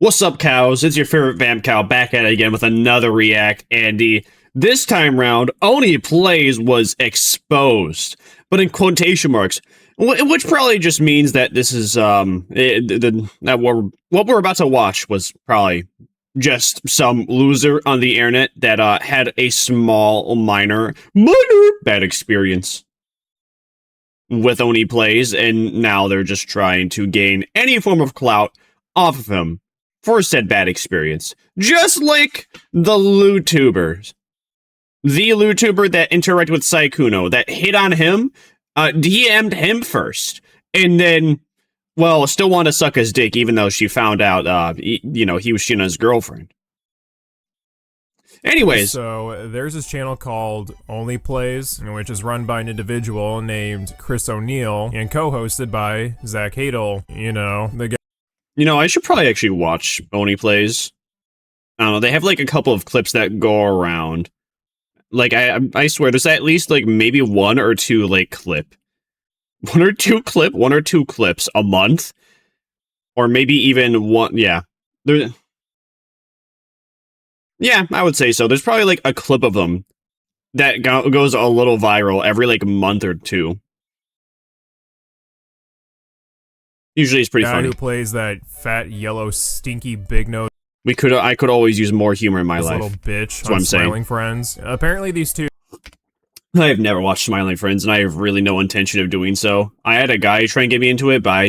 What's up, cows? It's your favorite vamp cow back at it again with another react, Andy. This time round, Only Plays was exposed, but in quotation marks, which probably just means that this is what we're about to watch was probably just some loser on the internet that had a small minor bad experience with Only Plays, and now they're just trying to gain any form of clout off of him for said bad experience. Just like the LootTubers. The LootTuber that interacted with Sykkuno, that hit on him, DM'd him first, and then, well, still wanted to suck his dick, even though she found out, he was cheating on his girlfriend. Anyways. So, there's this channel called Only Plays, which is run by an individual named Chris O'Neill, and co-hosted by Zach Hadel, the guy. I should probably actually watch Only Plays. I don't know, they have like a couple of clips that go around. Like, I swear, there's at least like maybe one or two clips a month. Or maybe even one, yeah. Yeah, I would say so. There's probably like a clip of them that goes a little viral every like month or two. Usually it's pretty funny. Who plays that fat, yellow, stinky, big nose. I could always use more humor in my life. Little bitch. That's what I'm saying. Smiling Friends. Apparently these two. I have never watched Smiling Friends, and I have really no intention of doing so. I had a guy try and get me into it, but I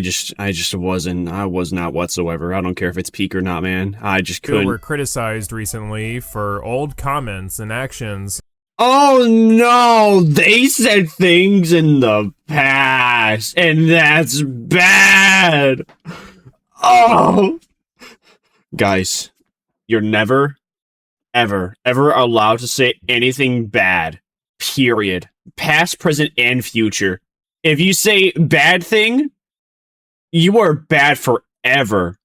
was not whatsoever. I don't care if it's peak or not, man. I just couldn't. Who were criticized recently for old comments and actions. Oh no, they said things in the past, and that's bad. Oh. Guys, you're never, ever allowed to say anything bad. Period. Past, present, and future. If you say bad thing, you are bad forever.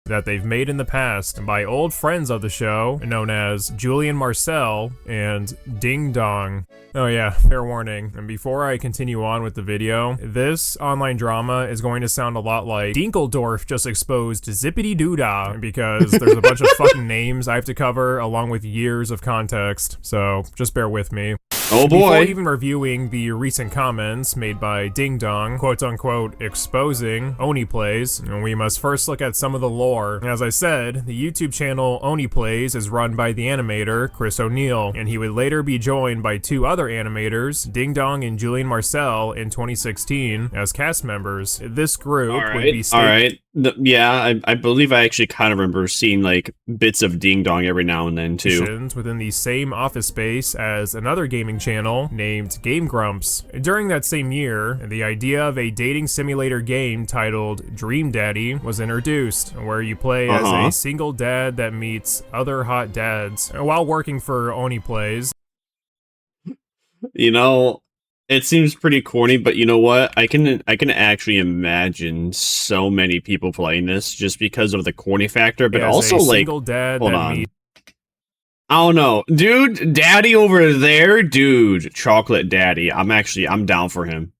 That they've made in the past by old friends of the show, known as Julian Marcel and Ding Dong. Oh yeah, fair warning. And before I continue on with the video, this online drama is going to sound a lot like Dinkeldorf just exposed Zippity Doodah, because there's a bunch of fucking names I have to cover along with years of context, so just bear with me. Oh boy. Before even reviewing the recent comments made by Ding Dong, quote-unquote, exposing Only Plays, we must first look at some of the lore. As I said, the YouTube channel Only Plays is run by the animator Chris O'Neill, and he would later be joined by two other animators, Ding Dong and Julian Marcel, in 2016 as cast members. This group would be I believe I actually kind of remember seeing like bits of Ding Dong every now and then too. Within the same office space as another gaming channel named Game Grumps. During that same year, the idea of a dating simulator game titled Dream Daddy was introduced, where you play as a single dad that meets other hot dads while working for Only Plays. It seems pretty corny, but you know what? I can actually imagine so many people playing this just because of the corny factor, but also like single dad hold on. I don't know. Dude, daddy over there, dude, chocolate daddy. I'm down for him.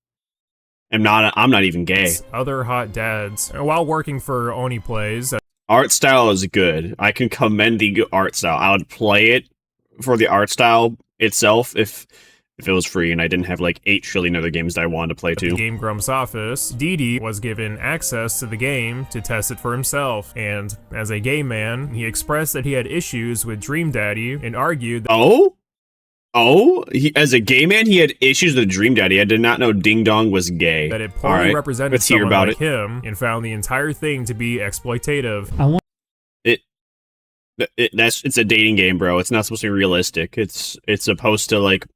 I'm not even gay. Other hot dads while working for Only Plays. Art style is good. I can commend the art style. I would play it for the art style itself if it was free and I didn't have like 8 trillion other games that I wanted to play too. At the Game Grumps office, Didi was given access to the game to test it for himself, and as a gay man, he expressed that he had issues with Dream Daddy and argued that as a gay man, he had issues with Dream Daddy. I did not know Ding Dong was gay. That it poorly represented someone like him, and found the entire thing to be exploitative. It's a dating game, bro. It's not supposed to be realistic. It's supposed to like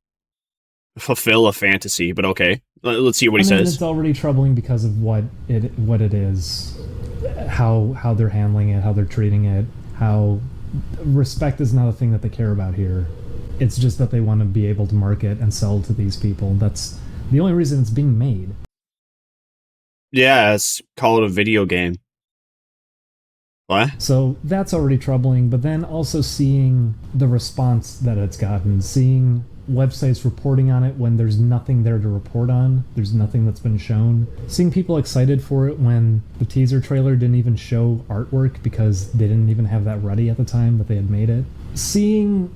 fulfill a fantasy, but okay. Let's see what he says. It's already troubling because of what it is, how they're handling it, how they're treating it, how respect is not a thing that they care about here. It's just that they want to be able to market and sell to these people. That's the only reason it's being made. Yeah, it's called a video game. What? So that's already troubling, but then also seeing the response that it's gotten, seeing websites reporting on it when there's nothing there to report on. There's nothing that's been shown. Seeing people excited for it when the teaser trailer didn't even show artwork because they didn't even have that ready at the time that they had made it. Seeing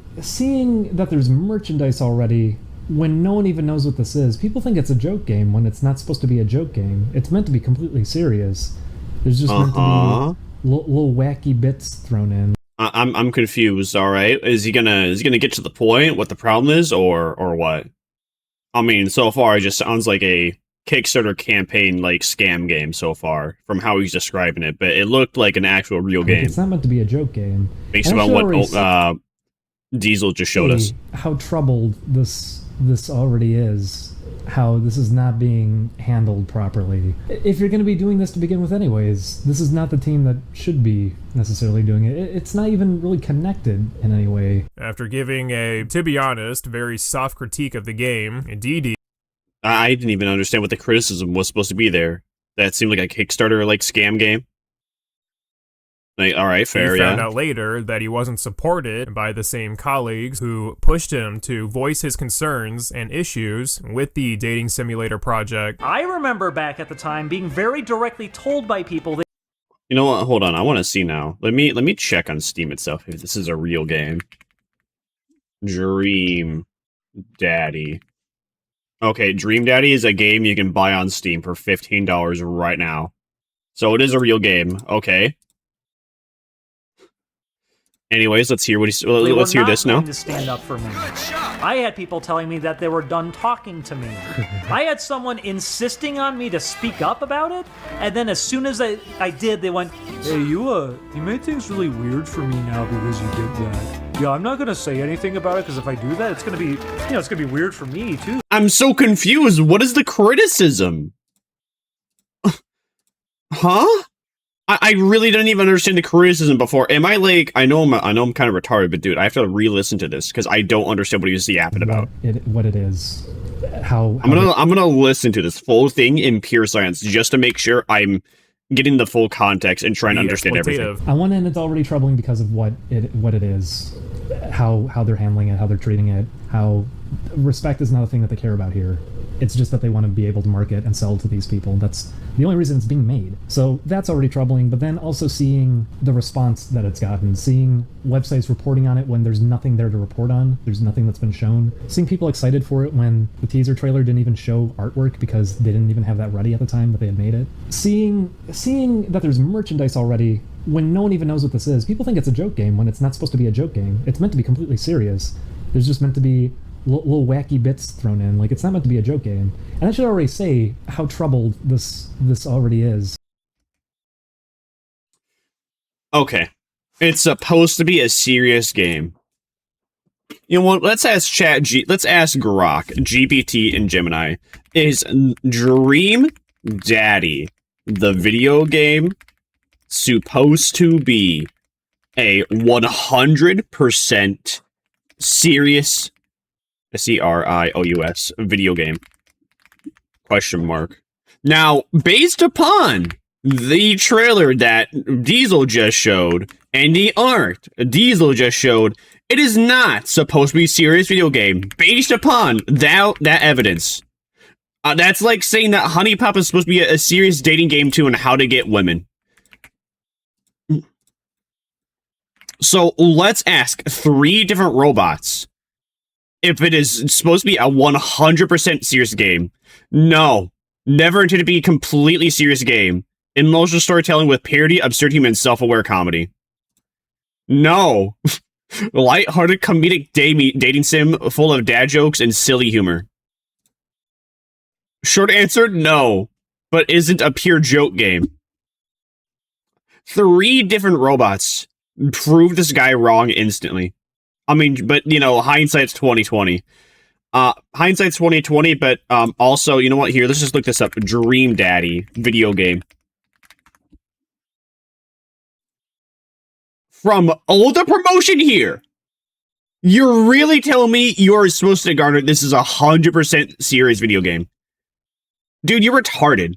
that there's merchandise already when no one even knows what this is. People think it's a joke game when it's not supposed to be a joke game. It's meant to be completely serious. There's just meant to be little wacky bits thrown in. I'm confused. All right, is he gonna get to the point what the problem is, or what? I mean, so far it just sounds like a Kickstarter campaign like scam game so far from how he's describing it, but it looked like an actual real game. It's not meant to be a joke game. Based on what Diesel just showed us. How troubled this already is. How this is not being handled properly. If you're going to be doing this to begin with anyways, this is not the team that should be necessarily doing it. It's not even really connected in any way. After giving a, to be honest, very soft critique of the game, DD, I didn't even understand what the criticism was supposed to be there. That seemed like a Kickstarter like scam game. Like, all right, fair, he found out later that he wasn't supported by the same colleagues who pushed him to voice his concerns and issues with the dating simulator project. I remember back at the time being very directly told by people that... You know what? Hold on. I want to see now. Let me check on Steam itself if this is a real game. Dream Daddy. Okay, Dream Daddy is a game you can buy on Steam for $15 right now. So it is a real game. Okay. Anyways, let's hear this now. To stand up for me. I had people telling me that they were done talking to me. I had someone insisting on me to speak up about it, and then as soon as I did, they went, "Hey, you made things really weird for me now because you did that. Yeah, I'm not gonna say anything about it because if I do that, it's gonna be, it's gonna be weird for me too." I'm so confused. What is the criticism? Huh? I really didn't even understand the criticism before. Am I like, I know I'm kind of retarded, but dude, I have to re-listen to this because I don't understand what he was yapping about. What it is. How I'm gonna listen to this full thing in pure science just to make sure I'm getting the full context and trying to understand everything. On one end, it's already troubling because of what it is, how they're handling it, how they're treating it, how respect is not a thing that they care about here. It's just that they want to be able to market and sell to these people. That's the only reason it's being made. So that's already troubling, but then also seeing the response that it's gotten, seeing websites reporting on it when there's nothing there to report on, there's nothing that's been shown, seeing people excited for it when the teaser trailer didn't even show artwork because they didn't even have that ready at the time that they had made it, seeing that there's merchandise already when no one even knows what this is. People think it's a joke game when it's not supposed to be a joke game. It's meant to be completely serious. There's just meant to be little wacky bits thrown in. Like, it's not meant to be a joke game. And I should already say how troubled this already is. Okay. It's supposed to be a serious game. You know what? Let's ask Grok, GPT, and Gemini. Is Dream Daddy, the video game, supposed to be a 100% serious serious video game? Question mark. Now, based upon the trailer that Diesel just showed and the art Diesel just showed, it is not supposed to be a serious video game. Based upon that evidence, that's like saying that Honey Pop is supposed to be a serious dating game too, and how to get women. So let's ask 3 different robots if it is supposed to be a 100% serious game. No. Never intended to be a completely serious game. Emotional storytelling with parody, absurdity, and self-aware comedy. No. Light-hearted comedic dating sim full of dad jokes and silly humor. Short answer, no. But isn't a pure joke game. 3 different robots prove this guy wrong instantly. I mean, but, hindsight's 2020. Hindsight's 2020, but also, you know what? Here, let's just look this up. Dream Daddy video game. From all the promotion here, you're really telling me you're supposed to garner this is 100% serious video game? Dude, you're retarded.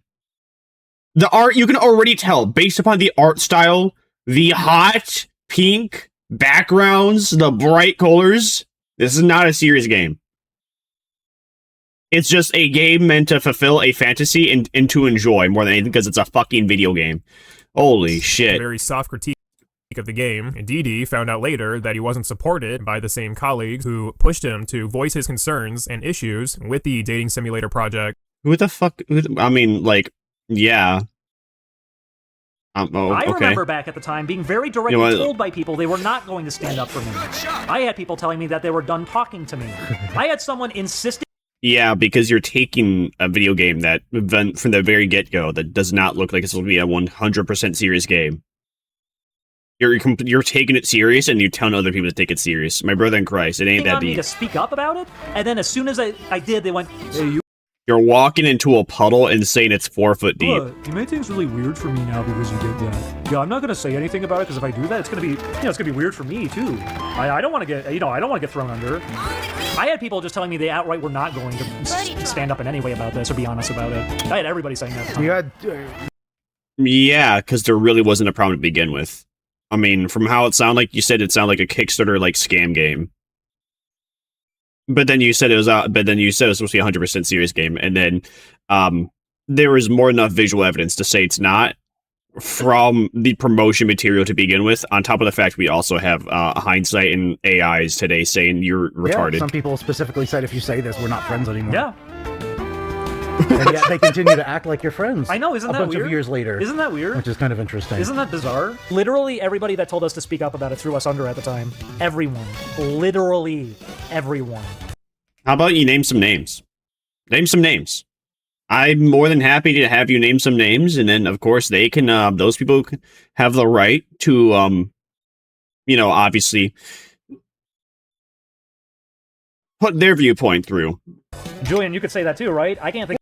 The art, you can already tell, based upon the art style, the hot pink backgrounds, the bright colors, this is not a serious game. It's just a game meant to fulfill a fantasy and to enjoy more than anything because it's a fucking video game. Holy shit. A very soft critique of the game, and Didi found out later that he wasn't supported by the same colleagues who pushed him to voice his concerns and issues with the dating simulator project. Who the fuck? I mean, like, yeah. I remember back at the time being very directly told by people they were not going to stand up for me. I had people telling me that they were done talking to me. I had someone insisting. Yeah, because you're taking a video game that, from the very get-go, that does not look like it's going to be a 100% serious game. You're taking it serious, and you're telling other people to take it serious. My brother in Christ, it ain't that deep. Me to speak up about it, and then as soon as I did, they went, hey, You're walking into a puddle and saying it's 4 foot deep. You made things really weird for me now because you did that. Yeah, I'm not gonna say anything about it because if I do that, it's gonna be, it's gonna be weird for me too. I don't want to get, I don't want to get thrown under. I had people just telling me they outright were not going to stand up in any way about this or be honest about it. I had everybody saying that. Yeah, because there really wasn't a problem to begin with. I mean, from how it sounded like, you said it sounded like a Kickstarter like scam game. But then you said it was supposed to be a 100% serious game, and then there was more than enough visual evidence to say it's not from the promotion material to begin with. On top of the fact we also have hindsight and AIs today saying you're retarded. Yeah, some people specifically said if you say this, we're not friends anymore. Yeah. And yet they continue to act like you're friends. I know, isn't that weird? A bunch of years later. Isn't that weird? Which is kind of interesting. Isn't that bizarre? Literally everybody that told us to speak up about it threw us under at the time. Everyone. Literally everyone. How about you name some names? Name some names. I'm more than happy to have you name some names, and then, of course, they can, those people have the right to, obviously put their viewpoint through. Julian, you could say that too, right? I can't think.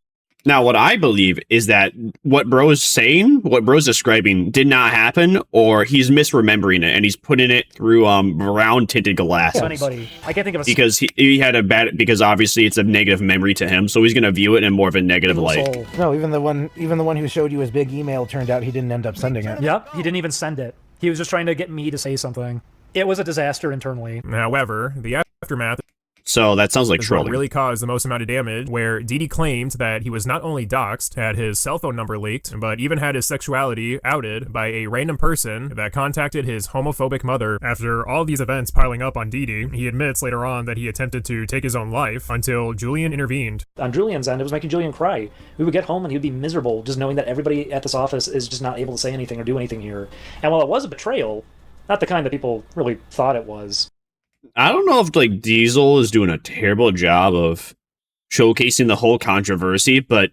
Now, what I believe is that what bro's saying, what bro's describing, did not happen, or he's misremembering it, and he's putting it through brown-tinted glasses. Anybody, I can't think of a because he had a bad, because obviously it's a negative memory to him, so he's going to view it in more of a negative light. No, even the one who showed you his big email turned out he didn't end up sending it. Yep, he didn't even send it. He was just trying to get me to say something. It was a disaster internally. However, the aftermath. So that sounds like trolling. Really caused the most amount of damage, where Didi claimed that he was not only doxxed, had his cell phone number leaked, but even had his sexuality outed by a random person that contacted his homophobic mother. After all these events piling up on Didi, he admits later on that he attempted to take his own life until Julian intervened. On Julian's end, it was making Julian cry. We would get home and he would be miserable just knowing that everybody at this office is just not able to say anything or do anything here. And while it was a betrayal, not the kind that people really thought it was. I don't know if like Diesel is doing a terrible job of showcasing the whole controversy, but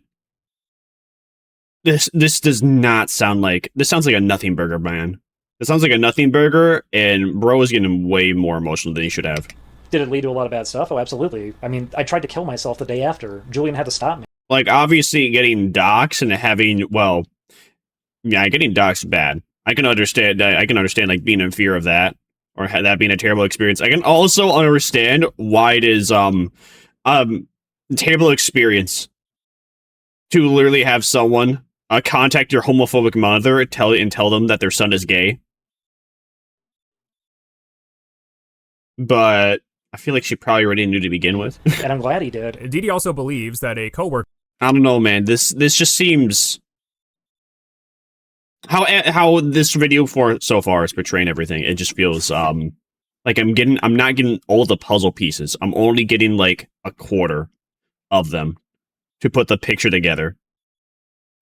this does not sound like, this sounds like a nothing burger, man. It sounds like a nothing burger, and bro is getting way more emotional than he should have. Did it lead to a lot of bad stuff? Oh, absolutely. I mean, I tried to kill myself the day after. Julian had to stop me. Like, obviously getting doxxed and having, well, yeah, getting doxxed bad. I can understand that. I can understand like being in fear of that, or that being a terrible experience. I can also understand why it is terrible experience to literally have someone contact your homophobic mother and tell them that their son is gay. But I feel like she probably already knew to begin with. And I'm glad he did. Didi also believes that a coworker. I don't know, man. This just seems. How this video so far is portraying everything, it just feels like I'm not getting all the puzzle pieces. I'm only getting like a quarter of them to put the picture together.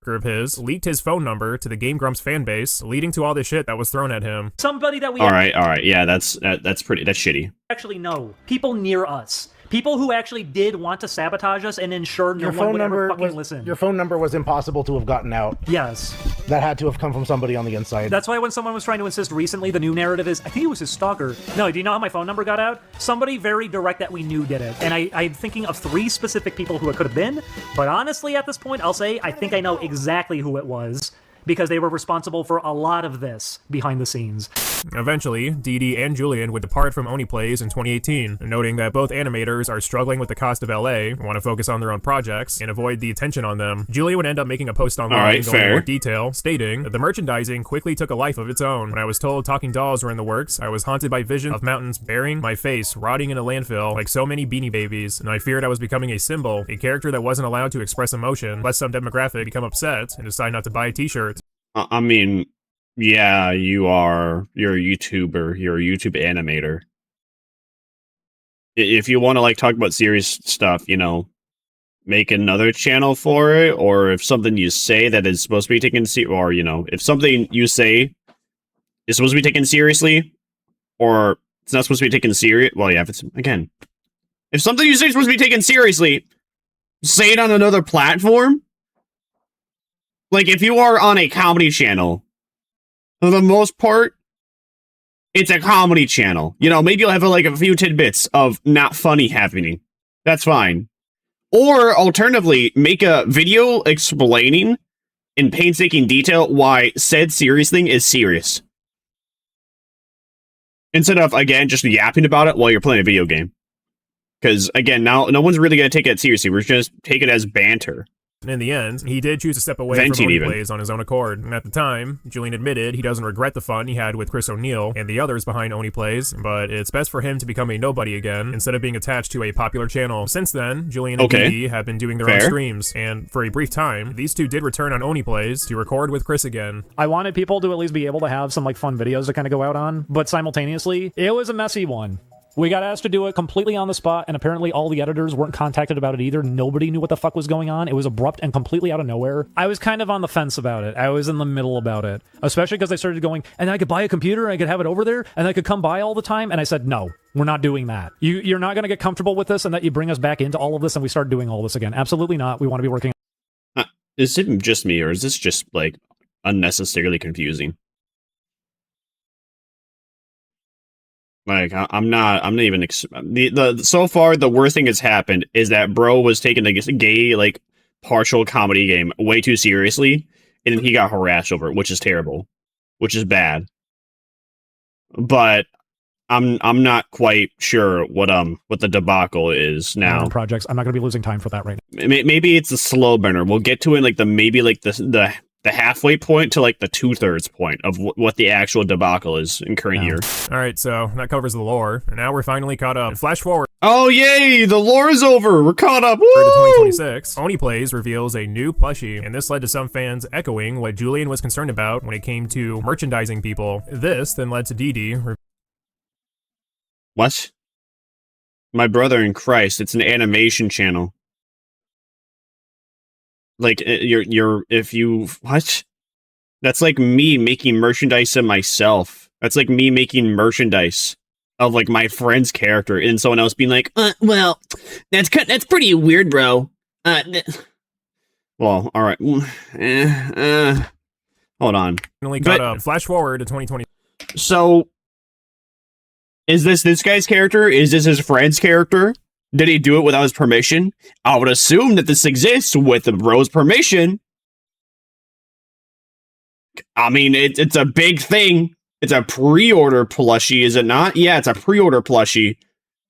Of his leaked his phone number to the Game Grumps fan base, leading to all the shit that was thrown at him. Somebody that we all right, yeah, that's shitty. Actually, no, people near us. People who actually did want to sabotage us and ensure no one would ever fucking listen. Your phone number was impossible to have gotten out. Yes. That had to have come from somebody on the inside. That's why when someone was trying to insist recently, the new narrative is, I think it was his stalker. No, do you know how my phone number got out? Somebody very direct that we knew did it. And I'm thinking of 3 specific people who it could have been. But honestly, at this point, I'll say I think I know exactly who it was. because they were responsible for a lot of this behind the scenes. Eventually, Dee Dee and Julian would depart from OniPlays in 2018, noting that both animators are struggling with the cost of LA, want to focus on their own projects, and avoid the attention on them. Julian would end up making a post online going into more detail, stating that the merchandising quickly took a life of its own. When I was told talking dolls were in the works, I was haunted by visions of mountains burying my face, rotting in a landfill like so many Beanie Babies, and I feared I was becoming a symbol, a character that wasn't allowed to express emotion, lest some demographic become upset and decide not to buy a t-shirt. I mean, yeah, you're a YouTuber, you're a YouTube animator. If you want to like talk about serious stuff, you know, make another channel for it, or if something you say that is supposed to be taken or you know, if something you say is supposed to be taken seriously, or it's not supposed to be taken serious. Well, yeah, if it's again, if something you say is supposed to be taken seriously, say it on another platform. Like if you are on a comedy channel, for the most part, it's a comedy channel. You know, maybe you'll have like a few tidbits of not funny happening. That's fine. Or alternatively, make a video explaining in painstaking detail why said serious thing is serious. Instead of, again, just yapping about it while you're playing a video game. Because, again, now no one's really going to take it seriously. We're just take it as banter. In the end, he did choose to step away from OniPlays on his own accord. And at the time, Julian admitted he doesn't regret the fun he had with Chris O'Neill and the others behind OniPlays, but it's best for him to become a nobody again instead of being attached to a popular channel. Since then, Julian and Dee Dee have been doing their own streams, and for a brief time, these two did return on OniPlays to record with Chris again. I wanted people to at least be able to have some like fun videos to kind of go out on, but simultaneously, it was a messy one. We got asked to do it completely on the spot, and apparently all the editors weren't contacted about it either. Nobody knew what the fuck was going on. It was abrupt and completely out of nowhere. I was kind of on the fence about it. I was in the middle about it, especially because they started going, and I could buy a computer, I could have it over there, and I could come by all the time. And I said, no, we're not doing that. You're not going to get comfortable with this and that you bring us back into all of this and we start doing all this again. Absolutely not. We want to be working. Is it just me, or is this just like unnecessarily confusing? Like, I'm not even, so far, the worst thing that's happened is that bro was taking the gay, like, partial comedy game way too seriously, and then he got harassed over it, which is terrible, which is bad. But I'm not quite sure what the debacle is now. Projects. I'm not going to be losing time for that right now. Maybe it's a slow burner. We'll get to it, like, the halfway point to like the 2/3 point of what the actual debacle is in current year. All right, so that covers the lore, and now we're finally caught up. And flash forward. Oh yay! The lore is over. We're caught up. Woo! To 2026, OniPlays reveals a new plushie, and this led to some fans echoing what Julian was concerned about when it came to merchandising people. This then led to Dee Dee. What? My brother in Christ! It's an animation channel. Like, what? That's like me making merchandise of myself. That's like me making merchandise of, like, my friend's character, and someone else being like, well, that's pretty weird, bro. Well, alright. Hold on. Flash forward to 2020. So, is this guy's character? Is this his friend's character? Did he do it without his permission? I would assume that this exists with the bro's permission. I mean, it's a big thing. It's a pre-order plushie, is it not? Yeah, it's a pre-order plushie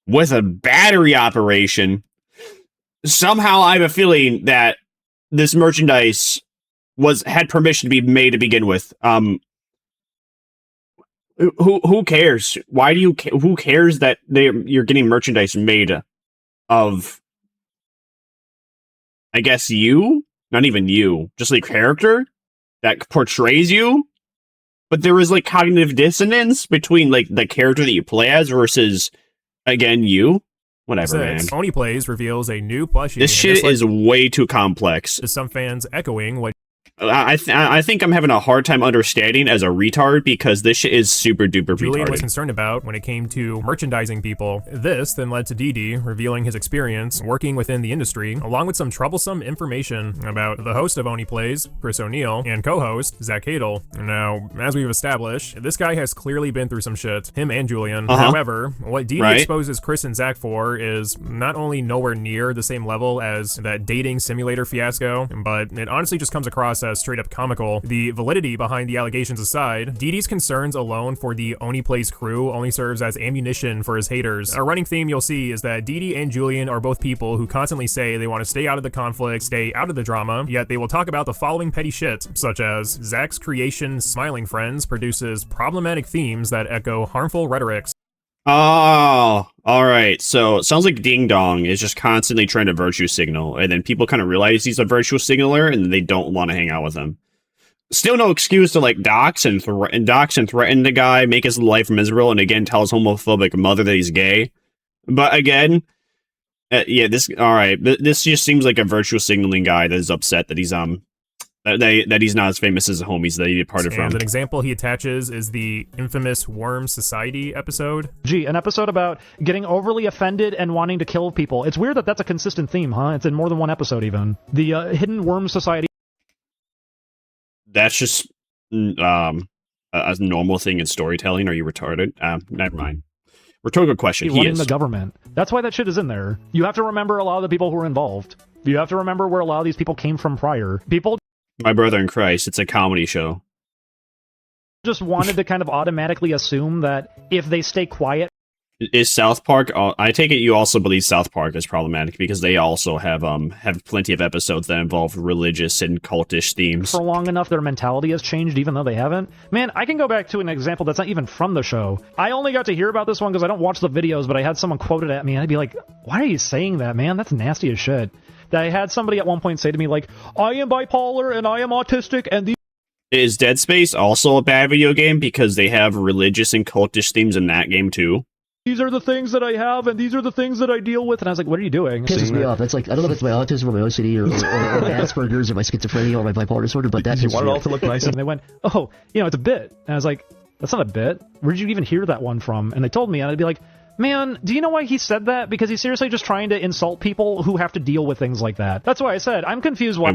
with a battery operation. Somehow I have a feeling that this merchandise had permission to be made to begin with. Who cares? Why do you who cares that you're getting merchandise made of, I guess, you? Not even you. Just like character that portrays you? But there is, like, cognitive dissonance between, like, the character that you play as versus, again, you? Whatever, man. OniPlays reveals a new plushie. This shit is way too complex. Some fans echoing what I think I'm having a hard time understanding as a retard because this shit is super duper Julian retarded. Was concerned about when it came to merchandising people. This then led to Dee Dee revealing his experience working within the industry, along with some troublesome information about the host of OniPlays, Chris O'Neill, and co-host, Zach Hadel. Now, as we've established, this guy has clearly been through some shit, him and Julian. However, what Dee Dee exposes Chris and Zach for is not only nowhere near the same level as that dating simulator fiasco, but it honestly just comes across across as straight up comical. The validity behind the allegations aside, Dee Dee's concerns alone for the Oni Plays crew only serves as ammunition for his haters. A running theme you'll see is that Dee Dee and Julian are both people who constantly say they want to stay out of the conflict, stay out of the drama, yet they will talk about the following petty shit, such as Zach's creation Smiling Friends produces problematic themes that echo harmful rhetorics. Oh, all right. So it sounds like Ding Dong is just constantly trying to virtue signal, and then people kind of realize he's a virtue signaler, and they don't want to hang out with him. Still no excuse to like dox and threaten the guy, make his life miserable, and again tell his homophobic mother that he's gay. But again, yeah, this all right. This just seems like a virtue signaling guy that is upset that he's that he's not as famous as the homies that he departed from. And an example he attaches is the infamous Worm Society episode. Gee, an episode about getting overly offended and wanting to kill people. It's weird that that's a consistent theme, huh? It's in more than one episode, even. The Hidden Worm Society. That's just a normal thing in storytelling. Are you retarded? Never mind. Rhetorical question. He running is. The government. That's why that shit is in there. You have to remember a lot of the people who were involved. You have to remember where a lot of these people came from prior. People My brother in Christ, it's a comedy show. Just wanted to kind of automatically assume that if they stay quiet. Is South Park? I take it you also believe South Park is problematic because they also have plenty of episodes that involve religious and cultish themes. For long enough, their mentality has changed, even though they haven't. Man, I can go back to an example that's not even from the show. I only got to hear about this one because I don't watch the videos, but I had someone quote it at me, and I'd be like, "Why are you saying that, man? That's nasty as shit." That I had somebody at one point say to me, like, "I am bipolar and I am autistic, and these." Is Dead Space also a bad video game because they have religious and cultish themes in that game too? These are the things that I have, and these are the things that I deal with. And I was like, what are you doing? Pisses me off. That's like, I don't know if it's my autism or my OCD or my Asperger's or my schizophrenia or my bipolar disorder, but that's just... You want it all to look nice. And they went, oh, it's a bit. And I was like, that's not a bit. Where did you even hear that one from? And they told me, and I'd be like, man, do you know why he said that? Because he's seriously just trying to insult people who have to deal with things like that. That's why I said, I'm confused why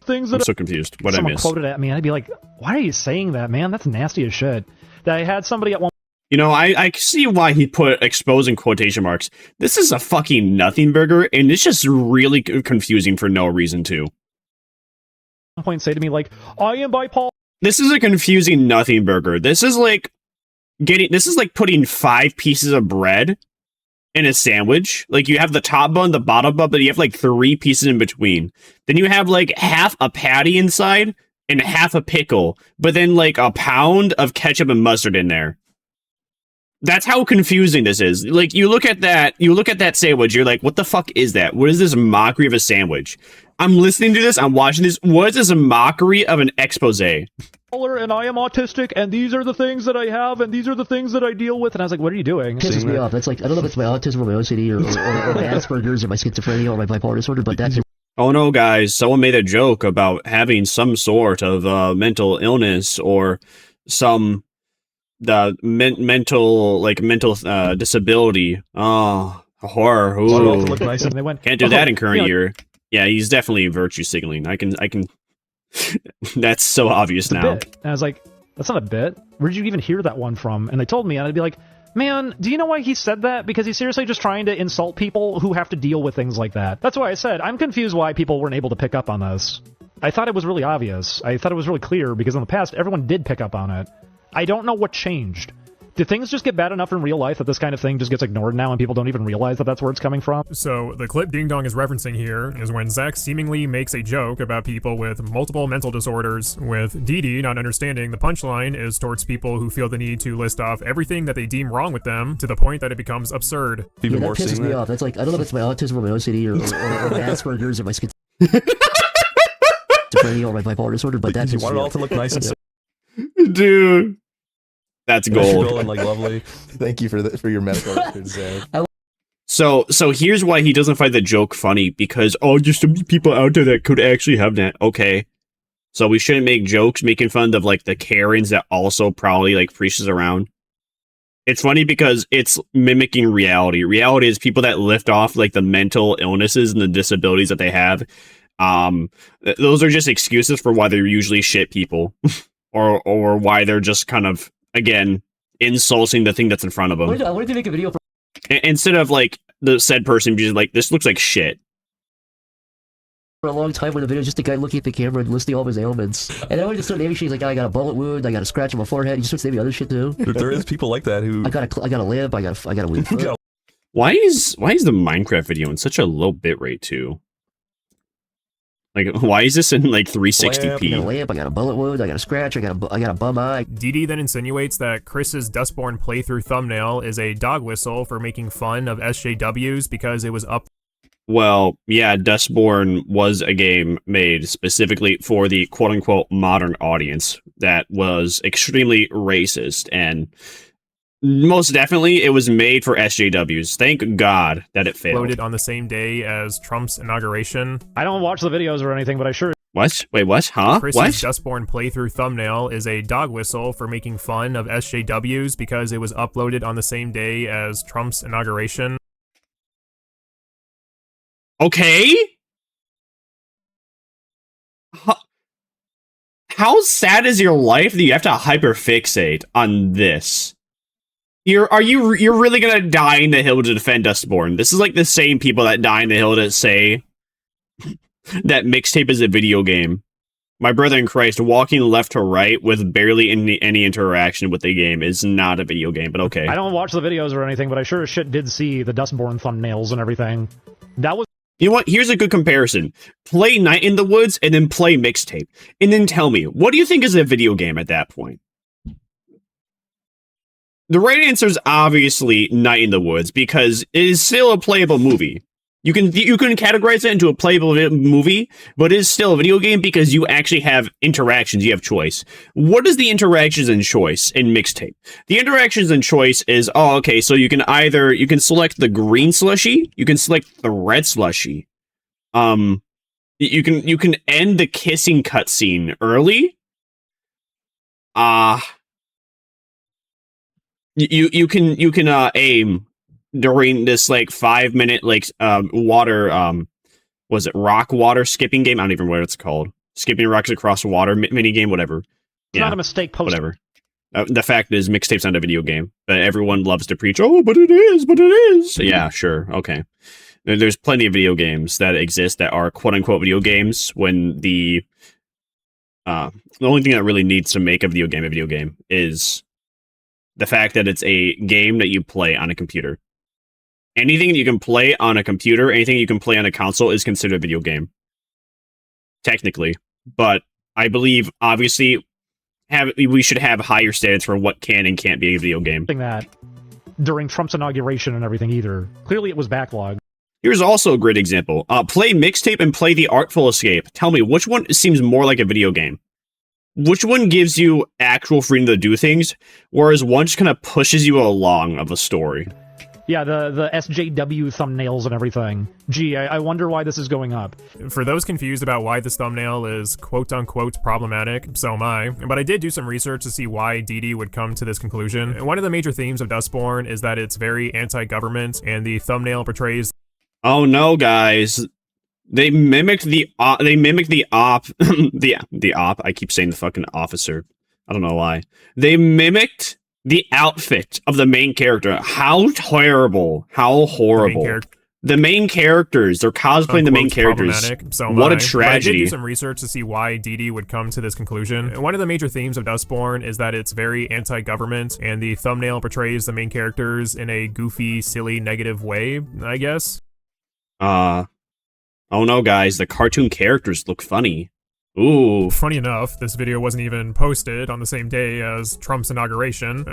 things that... I'm so confused. What I missed? Someone quoted at me, and I'd be like, why are you saying that, man? That's nasty as shit. That I had somebody at one... I see why he put exposing quotation marks. This is a fucking nothing burger, and it's just really confusing for no reason, too. One point say to me, like, I am bipolar. This is a confusing nothing burger. This is like putting 5 pieces of bread in a sandwich. Like, you have the top bun, the bottom bun, but you have like 3 pieces in between. Then you have like half a patty inside and half a pickle, but then like a pound of ketchup and mustard in there. That's how confusing this is. Like, you look at that sandwich, you're like, what the fuck is that? What is this mockery of a sandwich? I'm listening to this, I'm watching this. What is this mockery of an expose? And I am autistic, and these are the things that I have, and these are the things that I deal with. And I was like, what are you doing? Pisses me off. That's like, I don't know if it's my autism or my OCD or my Asperger's or my schizophrenia or my bipolar disorder, but that's... Oh no, guys, someone made a joke about having some sort of mental illness or some... mental disability. Oh, horror. Ooh. Look nice. And they went, Can't do that in current year. Yeah, he's definitely virtue signaling. I can that's so obvious now. And I was like, that's not a bit. Where did you even hear that one from? And they told me, and I'd be like, man, do you know why he said that? Because he's seriously just trying to insult people who have to deal with things like that. That's why I said, I'm confused why people weren't able to pick up on this. I thought it was really obvious. I thought it was really clear, because in the past, everyone did pick up on it. I don't know what changed. Did things just get bad enough in real life that this kind of thing just gets ignored now and people don't even realize that that's where it's coming from? So the clip Ding Dong is referencing here is when Zach seemingly makes a joke about people with multiple mental disorders, with Dee Dee not understanding the punchline is towards people who feel the need to list off everything that they deem wrong with them to the point that it becomes absurd. Even more pisses me off. That's like, I don't know if it's my autism or my OCD or my Asperger's or my schizophrenia or my bipolar disorder, but that's... You want it all to look nice and... Dude. That's gold. And, like, lovely. Thank you for your medical records, Zach. So here's why he doesn't find the joke funny, because there's so many people out there that could actually have that. Okay, so we shouldn't make jokes making fun of like the Karens that also probably like preaches around. It's funny because it's mimicking reality. Reality is people that lift off like the mental illnesses and the disabilities that they have. Those are just excuses for why they're usually shit people, or why they're just kind of, again, insulting the thing that's in front of them. I wanted to make a video for... Instead of like the said person being like, this looks like shit. for a long time with a video, just a guy looking at the camera and listing all of his ailments. And then when he just started naming shit, he's like, I got a bullet wound, I got a scratch on my forehead. He just starts naming other shit too. There is people like that who I got a limp, I got a weak foot. Why is the Minecraft video in such a low bitrate too? Like, why is this in like 360p? I got a lamp, I got a bullet wound, I got a scratch, I got a bum eye. DD then insinuates that Chris's Dustborn playthrough thumbnail is a dog whistle for making fun of SJWs because it was up. Well, yeah, Dustborn was a game made specifically for the quote-unquote modern audience that was extremely racist, and most definitely it was made for SJWs. Thank God that it failed. Loaded on the same day as Trump's inauguration. I don't watch the videos or anything, but I sure. What? Wait, what? Huh? Chris's What? Dustborn playthrough thumbnail is a dog whistle for making fun of SJWs because it was uploaded on the same day as Trump's inauguration. Okay? How sad is your life that you have to hyperfixate on this? You're really gonna die in the hill to defend Dustborn? This is like the same people that die in the hill to say that mixtape is a video game. My brother in Christ, walking left to right with barely any interaction with the game is not a video game, but okay. I don't watch the videos or anything, but I sure as shit did see the Dustborn thumbnails and everything. That was. You know what? Here's a good comparison. Play Night in the Woods and then play Mixtape. And then tell me, what do you think is a video game at that point? The right answer is obviously Night in the Woods because it is still a playable movie. You can categorize it into a playable movie, but it is still a video game because you actually have interactions, you have choice. What is the interactions and choice in Mixtape? The interactions and choice is, so you can select the green slushy, you can select the red slushy. You can end the kissing cutscene early. You can aim during this like 5-minute rock water skipping game. I don't even know what it's called. Skipping rocks across water mini game, whatever. It's not a mistake. Whatever. The fact is, Mixtape's not a video game, but everyone loves to preach. Oh, but it is. So, yeah, sure, okay. There's plenty of video games that exist that are quote unquote video games. When the only thing that really needs to make a video game is the fact that it's a game that you play on a computer. Anything that you can play on a computer, anything you can play on a console is considered a video game. Technically. But I believe, obviously, we should have higher standards for what can and can't be a video game. That during Trump's inauguration and everything either. Clearly it was backlogged. Here's also a great example. Play Mixtape and play The Artful Escape. Tell me, which one seems more like a video game? Which one gives you actual freedom to do things, whereas one just kind of pushes you along of a story? Yeah, the SJW thumbnails and everything. Gee, I wonder why this is going up. For those confused about why this thumbnail is quote-unquote problematic, so am I. But I did do some research to see why DD would come to this conclusion. One of the major themes of Dustborn is that it's very anti-government, and the thumbnail portrays... Oh no, guys. They mimicked the op. the op. I keep saying the fucking officer. I don't know why. They mimicked the outfit of the main character. How terrible. How horrible. The main characters. They're cosplaying the main characters. So what a tragedy. I did do some research to see why DD would come to this conclusion. One of the major themes of Dustborn is that it's very anti-government, and the thumbnail portrays the main characters in a goofy, silly, negative way, I guess. Oh no, guys, the cartoon characters look funny. Ooh. Funny enough, this video wasn't even posted on the same day as Trump's inauguration.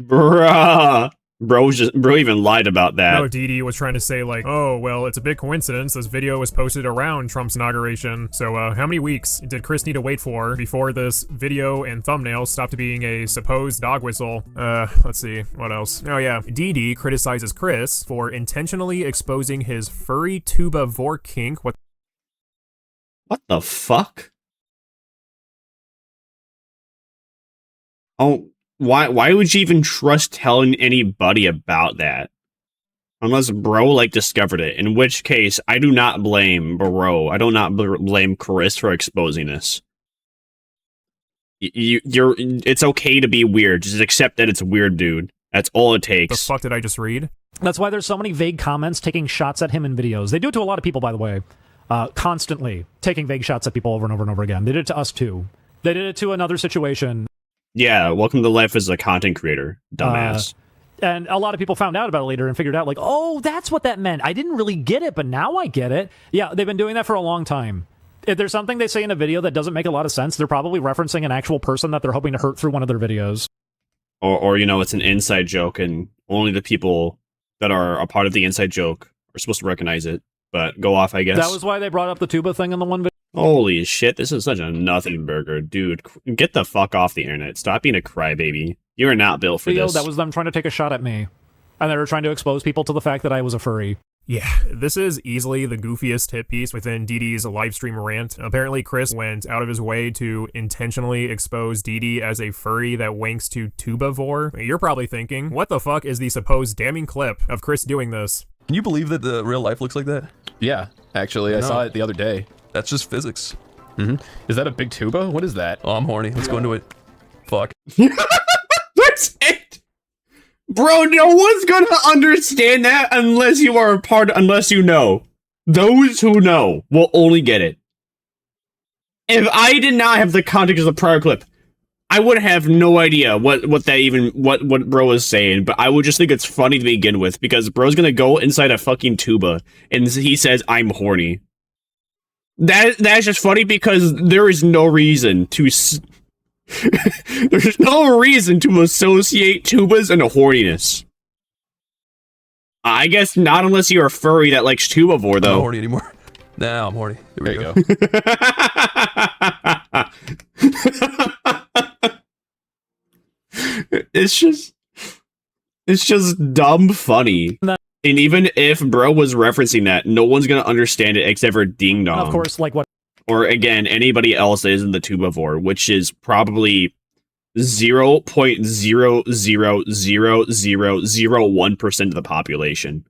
Bruh. Bro even lied about that. No, DD was trying to say like, oh, well, it's a big coincidence this video was posted around Trump's inauguration. So, how many weeks did Chris need to wait for before this video and thumbnail stopped being a supposed dog whistle? Let's see, what else? Oh yeah, DD criticizes Chris for intentionally exposing his furry tuba vor kink. What the fuck? Oh, why would you even trust telling anybody about that? Unless bro, discovered it. In which case, I do not blame bro. I do not blame Chris for exposing this. It's okay to be weird. Just accept that it's weird, dude. That's all it takes. The fuck did I just read? That's why there's so many vague comments taking shots at him in videos. They do it to a lot of people, by the way. constantly taking vague shots at people over and over and over again. They did it to us too. They did it to another situation. Yeah, welcome to life as a content creator, dumbass. And a lot of people found out about it later and figured out, like, oh, that's what that meant. I didn't really get it, but now I get it. Yeah, they've been doing that for a long time. If there's something they say in a video that doesn't make a lot of sense, they're probably referencing an actual person that they're hoping to hurt through one of their videos. Or you know, it's an inside joke, and only the people that are a part of the inside joke are supposed to recognize it. But go off, I guess. That was why they brought up the tuba thing in the one video. Holy shit, this is such a nothing burger. Dude, get the fuck off the internet. Stop being a crybaby. You are not built for this. That was them trying to take a shot at me. And they were trying to expose people to the fact that I was a furry. Yeah, this is easily the goofiest hit piece within DD's livestream rant. Apparently, Chris went out of his way to intentionally expose DD as a furry that wanks to tubavore. You're probably thinking, what the fuck is the supposed damning clip of Chris doing this? Can you believe that the real life looks like that? Yeah, actually, I saw it the other day. That's just physics. Is that a big tuba? What is that? Oh, I'm horny. Let's go into it. Fuck. That's it! Bro, no one's gonna understand that unless you are a part, unless you know. Those who know will only get it. If I did not have the context of the prior clip, I would have no idea what bro was saying, but I would just think it's funny to begin with, because bro's gonna go inside a fucking tuba, and he says, I'm horny. That's just funny because there is no reason to... There's no reason to associate tubas and horniness. I guess not unless you're a furry that likes tubavore, though. I'm not horny anymore. Now I'm horny. There we go. It's just dumb funny. And even if bro was referencing that, no one's gonna understand it except for Ding Dong. And of course, like what? Or again, anybody else that isn't the tubavore, which is probably 0.0000001% of the population.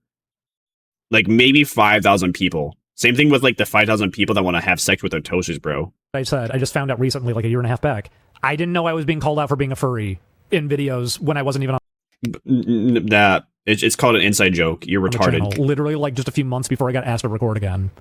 Like maybe 5,000 people. Same thing with like the 5,000 people that want to have sex with their toasters, bro. I said, I just found out recently, like a year and a half back. I didn't know I was being called out for being a furry in videos when I wasn't even on. It's called an inside joke. You're retarded. Literally, like just a few months before I got asked to record again.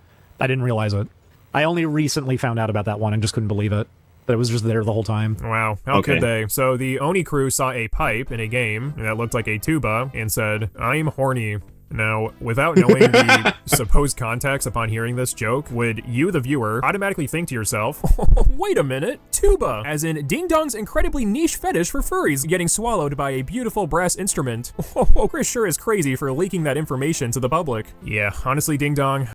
I didn't realize it. I only recently found out about that one and just couldn't believe it. That it was just there the whole time. Wow, how could they? So the Oni crew saw a pipe in a game that looked like a tuba and said, I'm horny. Now, without knowing the supposed context upon hearing this joke, would you, the viewer, automatically think to yourself, wait a minute, tuba, as in Ding Dong's incredibly niche fetish for furries getting swallowed by a beautiful brass instrument? Oh, Chris sure is crazy for leaking that information to the public. Yeah, honestly, Ding Dong,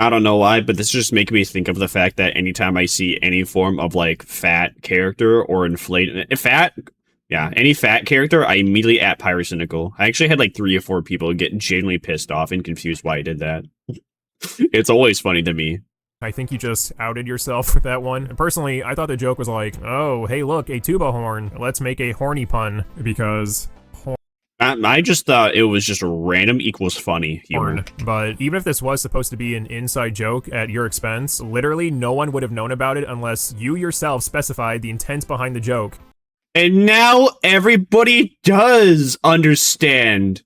I don't know why, but this is just making me think of the fact that anytime I see any form of, like, fat character or inflated... any fat character, I immediately at Pyrocynical. I actually had, like, 3 or 4 people get genuinely pissed off and confused why I did that. It's always funny to me. I think you just outed yourself with that one. Personally, I thought the joke was like, oh, hey look, a tuba horn. Let's make a horny pun, because... I just thought it was just a random equals funny humor. But even if this was supposed to be an inside joke at your expense, literally no one would have known about it unless you yourself specified the intent behind the joke. And now everybody does understand.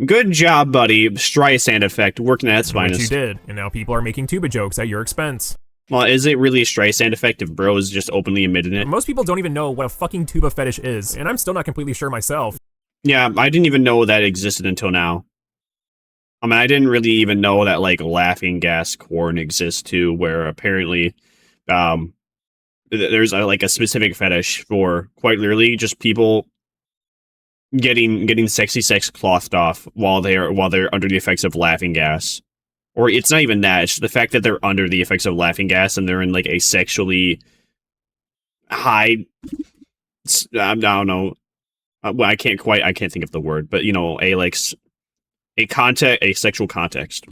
Good job, buddy. Streisand effect, working at its finest. Which you did, and now people are making tuba jokes at your expense. Well, is it really a Streisand effect if bro is just openly admitting it? Most people don't even know what a fucking tuba fetish is, and I'm still not completely sure myself. Yeah, I didn't even know that existed until now. I mean, I didn't really even know that, like, laughing gas corn exists too, where apparently, there's like a specific fetish for quite literally just people getting sexy sex clothed off while they're under the effects of laughing gas. Or it's not even that, it's the fact that they're under the effects of laughing gas and they're in like a sexually high, I don't know, well, I can't think of the word, but you know, a sexual context.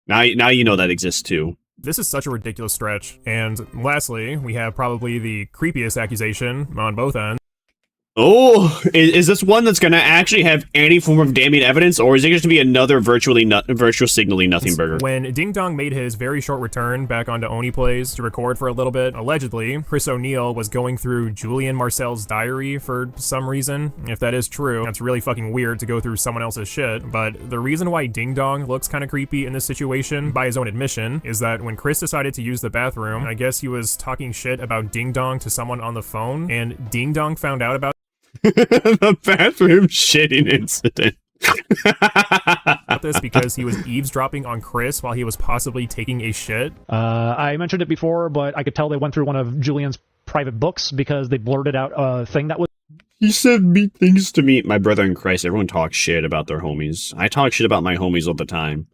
Now you know that exists too. This is such a ridiculous stretch. And lastly, we have probably the creepiest accusation on both ends. Oh, is this one that's going to actually have any form of damning evidence, or is it going to be another virtual signaling nothing burger? When Ding Dong made his very short return back onto Oni Plays to record for a little bit, allegedly, Chris O'Neill was going through Julian Marcel's diary for some reason. If that is true, that's really fucking weird to go through someone else's shit, but the reason why Ding Dong looks kind of creepy in this situation, by his own admission, is that when Chris decided to use the bathroom, I guess he was talking shit about Ding Dong to someone on the phone, and Ding Dong found out about the bathroom shitting incident. this because he was eavesdropping on Chris while he was possibly taking a shit. I mentioned it before, but I could tell they went through one of Julian's private books because they blurted out a thing that was... He said meat things to me. My brother in Christ, everyone talks shit about their homies. I talk shit about my homies all the time.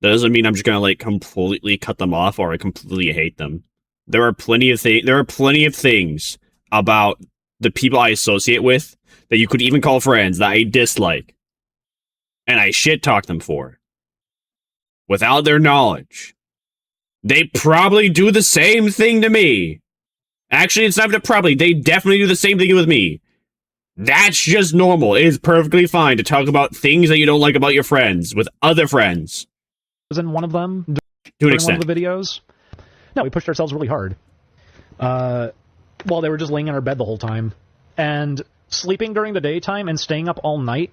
That doesn't mean I'm just gonna like completely cut them off or I completely hate them. There are plenty of things about the people I associate with that you could even call friends that I dislike. And I shit talk them for. Without their knowledge. They probably do the same thing to me. Actually, it's not even probably. They definitely do the same thing with me. That's just normal. It is perfectly fine to talk about things that you don't like about your friends with other friends. Was in one of them to an extent. One of the videos. No, we pushed ourselves really hard. While they were just laying in our bed the whole time. And sleeping during the daytime and staying up all night.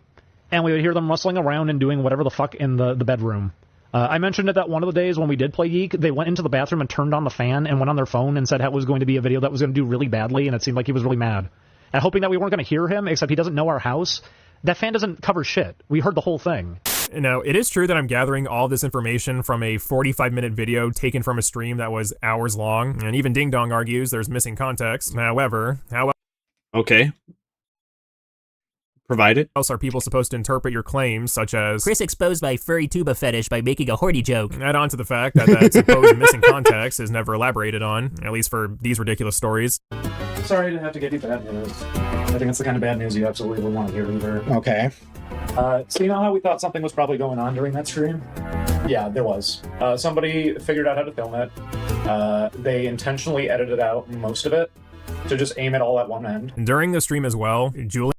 And we would hear them rustling around and doing whatever the fuck in the bedroom. I mentioned it that one of the days when we did play Geek, they went into the bathroom and turned on the fan and went on their phone and said how it was going to be a video that was going to do really badly, and it seemed like he was really mad. And hoping that we weren't going to hear him, except he doesn't know our house. That fan doesn't cover shit. We heard the whole thing. Now, it is true that I'm gathering all this information from a 45-minute video taken from a stream that was hours long, and even Ding Dong argues there's missing context. However, how okay. Provide it. else are people supposed to interpret your claims, such as Chris exposed my furry tuba fetish by making a horny joke? Add on to the fact that that supposed missing context is never elaborated on, at least for these ridiculous stories. Sorry to have to give you bad news. I think it's the kind of bad news you absolutely would want to hear either. Okay. So you know how we thought something was probably going on during that stream? Yeah, there was. Somebody figured out how to film it. They intentionally edited out most of it to just aim it all at one end. During the stream as well, Julian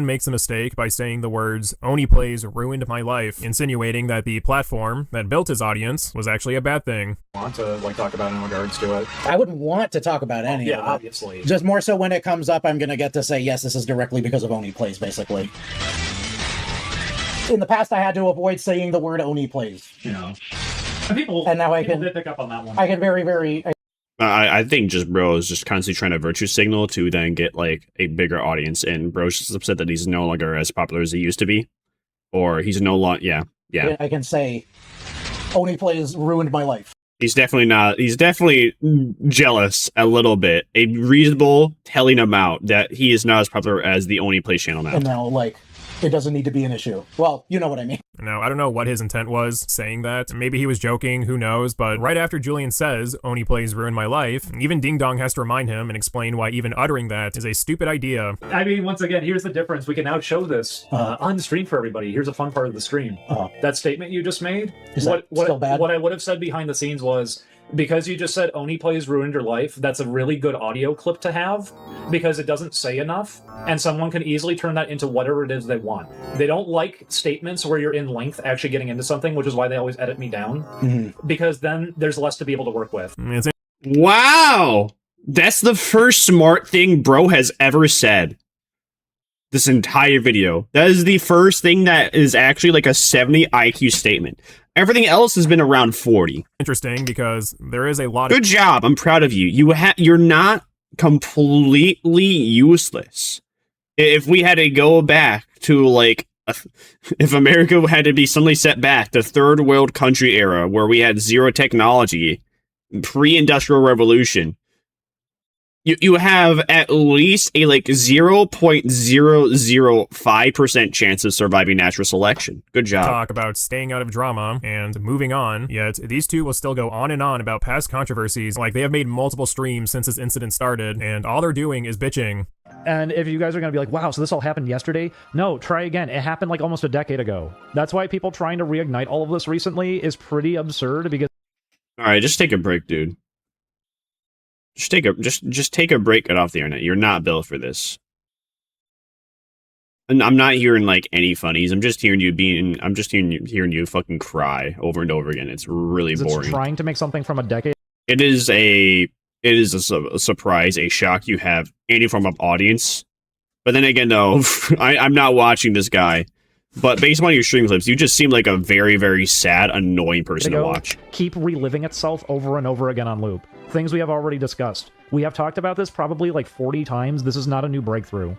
makes a mistake by saying the words, "Oni Plays ruined my life," insinuating that the platform that built his audience was actually a bad thing. Want to like talk about in regards to it? I wouldn't want to talk about any of it. Obviously. Just more so when it comes up, I'm going to get to say, yes, this is directly because of Oni Plays, basically. In the past, I had to avoid saying the word Oni Plays. You know. And now I did pick up on that one. I can very... I think just bro is just constantly trying to virtue signal to then get like a bigger audience, and bro's just upset that he's no longer as popular as he used to be, or he's no longer. Yeah. I can say, Oni Plays ruined my life. He's definitely not. He's definitely jealous a little bit, a reasonable telling amount that he is not as popular as the Oni Plays channel now. And now, like, it doesn't need to be an issue. Well, you know what I mean. Now, I don't know what his intent was saying that. Maybe he was joking, who knows, but right after Julian says, "Oni Plays ruined my life," even Ding Dong has to remind him and explain why even uttering that is a stupid idea. I mean, once again, here's the difference. We can now show this on the stream for everybody. Here's a fun part of the stream. That statement you just made, still bad? What I would have said behind the scenes was, because you just said Oni Plays ruined your life, that's a really good audio clip to have, because it doesn't say enough, and someone can easily turn that into whatever it is they want. They don't like statements where you're in length actually getting into something, which is why they always edit me down, because then there's less to be able to work with. Wow! That's the first smart thing bro has ever said. This entire video. That is the first thing that is actually like a 70 IQ statement. Everything else has been around 40. Interesting, because there is a lot of... Good job, I'm proud of you. You're not completely useless. If we had to go back to, like, if America had to be suddenly set back to third world country era, where we had zero technology, pre-industrial revolution, you have at least a like 0.005% chance of surviving natural selection. Good job. Talk about staying out of drama and moving on, yet these two will still go on and on about past controversies like they have made multiple streams since this incident started, and all they're doing is bitching. And if you guys are going to be like, wow, so this all happened yesterday? No, try again. It happened like almost a decade ago. That's why people trying to reignite all of this recently is pretty absurd, because... Alright, just take a break, dude. Just take a break. Get off the internet. You're not built for this. And I'm not hearing like any funnies. I'm just hearing you fucking cry over and over again. It's really boring. It's trying to make something from a decade. It is a surprise, a shock you have any form of audience. But then again, though, I'm not watching this guy. But based on your stream clips, you just seem like a very, very sad, annoying person to watch. Keep reliving itself over and over again on loop. Things we have already discussed. We have talked about this probably like 40 times. This is not a new breakthrough.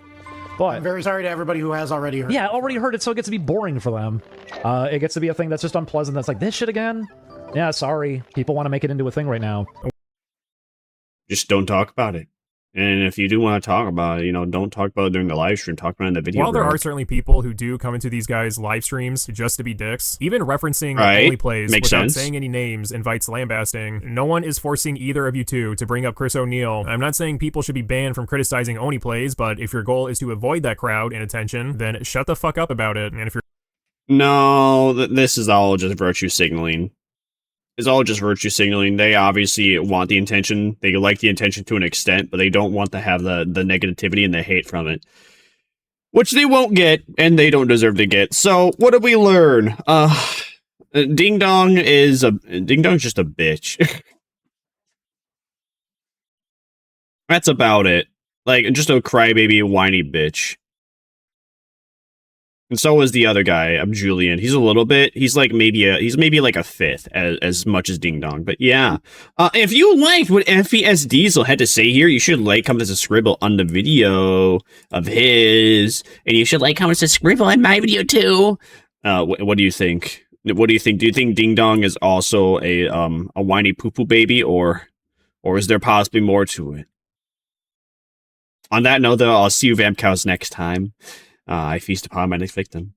But I'm very sorry to everybody who has already heard. Yeah, already heard it, so it gets to be boring for them. It gets to be a thing that's just unpleasant. That's like, this shit again? Yeah, sorry. People want to make it into a thing right now. Just don't talk about it. And if you do want to talk about it, don't talk about it during the live stream. Talk about it in the video. While there are certainly people who do come into these guys' live streams just to be dicks, even referencing only plays without saying any names invites lambasting. No one is forcing either of you two to bring up Chris O'Neill. I'm not saying people should be banned from criticizing Oni plays, but if your goal is to avoid that crowd and attention, then shut the fuck up about it. And if you're this is all just virtue signaling. It's all just virtue signaling. They obviously want the intention. They like the intention to an extent, but they don't want to have the negativity and the hate from it, which they won't get, and they don't deserve to get. So what did we learn? Ding Dong is just a bitch. That's about it. Like, just a crybaby, whiny bitch. And so is the other guy, Julian. He's maybe like a fifth as much as Ding Dong. But yeah. If you liked what FES Diesel had to say here, you should like, comment, and scribble on the video of his. And you should like, comment, and scribble on my video too. What do you think? What do you think? Do you think Ding Dong is also a whiny poo-poo baby, or is there possibly more to it? On that note, though, I'll see you Vamp Cows next time. I feast upon my next victim.